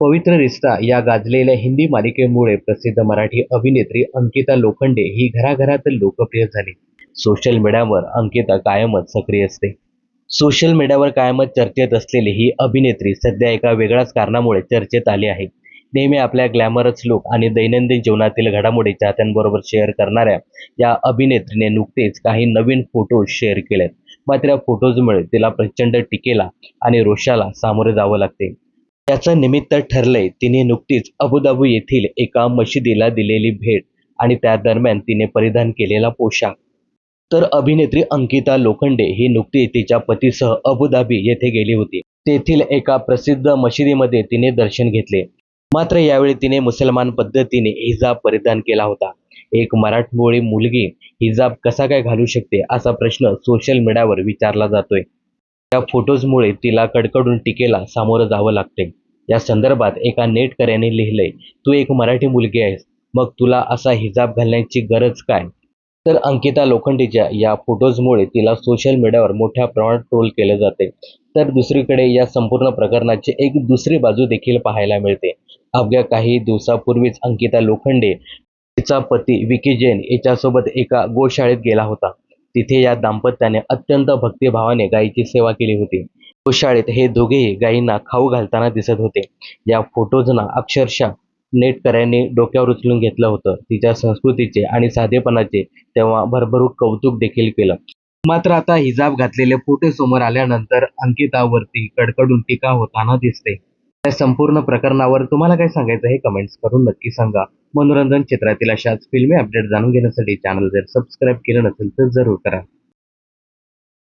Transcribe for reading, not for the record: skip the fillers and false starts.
पवित्र रिश्ता या गाजलेल्या हिंदी मालिकेमुळे प्रसिद्ध मराठी अभिनेत्री अंकिता लोखंडे ही घराघरात लोकप्रिय झाली. सोशल मीडियावर अंकिता कायमच सक्रिय असते. सोशल मीडियावर कायमच चर्चेत असलेली ही अभिनेत्री सध्या एका वेगळ्याच कारणामुळे चर्चेत आली आहे. नेहमी आपल्या ग्लॅमरस लुक आणि दैनंदिन जीवनातील घडामोडी चाहत्यांबरोबर शेअर करणाऱ्या या अभिनेत्रीने नुकतेच काही नवीन फोटोज शेअर केलेत. मात्र या फोटोजमुळे तिला प्रचंड टीकेला आणि रोषाला सामोरे जावं लागते. याचं निमित्त ठरलंय तिने नुकतीच अबुधाबी येथील एका मशिदीला दिलेली भेट आणि त्या दरम्यान तिने परिधान केलेला पोशाख. तर अभिनेत्री अंकिता लोखंडे ही नुकतीच तिच्या पतीसह अबुधाबी येथे गेली होती. तेथील एका प्रसिद्ध मशिदीमध्ये तिने दर्शन घेतले. मात्र यावेळी तिने मुसलमान पद्धतीने हिजाब परिधान केला होता. एक मराठमोळी मुलगी हिजाब कसा काय घालू शकते असा प्रश्न सोशल मीडियावर विचारला जातोय. या फोटोजमुळे तिला कडकडून टीकेला सामोरं जावं लागते. या संदर्भात एका नेटकऱ्याने लिहिलंय, तू एक मराठी मुलगी आहेस, मग तुला असा हिजाब घालण्याची गरज काय? तर अंकिता लोखंडेच्या या फोटोजमुळे तिला सोशल मीडियावर मोठ्या प्रमाणात ट्रोल केलं जाते. तर दुसरीकडे या संपूर्ण प्रकरणाची एक दुसरी बाजू देखील पाहायला मिळते. अवघ्या काही दिवसापूर्वीच अंकिता लोखंडे तिचा पती विकी जैन याच्यासोबत एका गोशाळेत गेला होता. तिथे या दाम्पत्याने अत्यंत भक्तिभावाने गायीची सेवा केली होती. गोशाळेत हे दोघेही गायींना खाऊ घालताना दिसत होते. या फोटोजना अक्षरशः नेटकऱ्यांनी डोक्यावर उचलून घेतलं होतं. तिच्या संस्कृतीचे आणि साधेपणाचे तेव्हा भरभरून कौतुक देखील केलं. मात्र आता हिजाब घातलेले फोटो समोर आल्यानंतर अंकितावरती कडकडून टीका होताना दिसते. या संपूर्ण प्रकरणावर तुम्हाला काय सांगायचं हे कमेंट्स करून नक्की सांगा. मनोरंजन क्षेत्रातील अशाच फिल्मी अपडेट जाणून घेण्यासाठी चॅनल जर सबस्क्राईब केलं नसेल तर जरूर करा.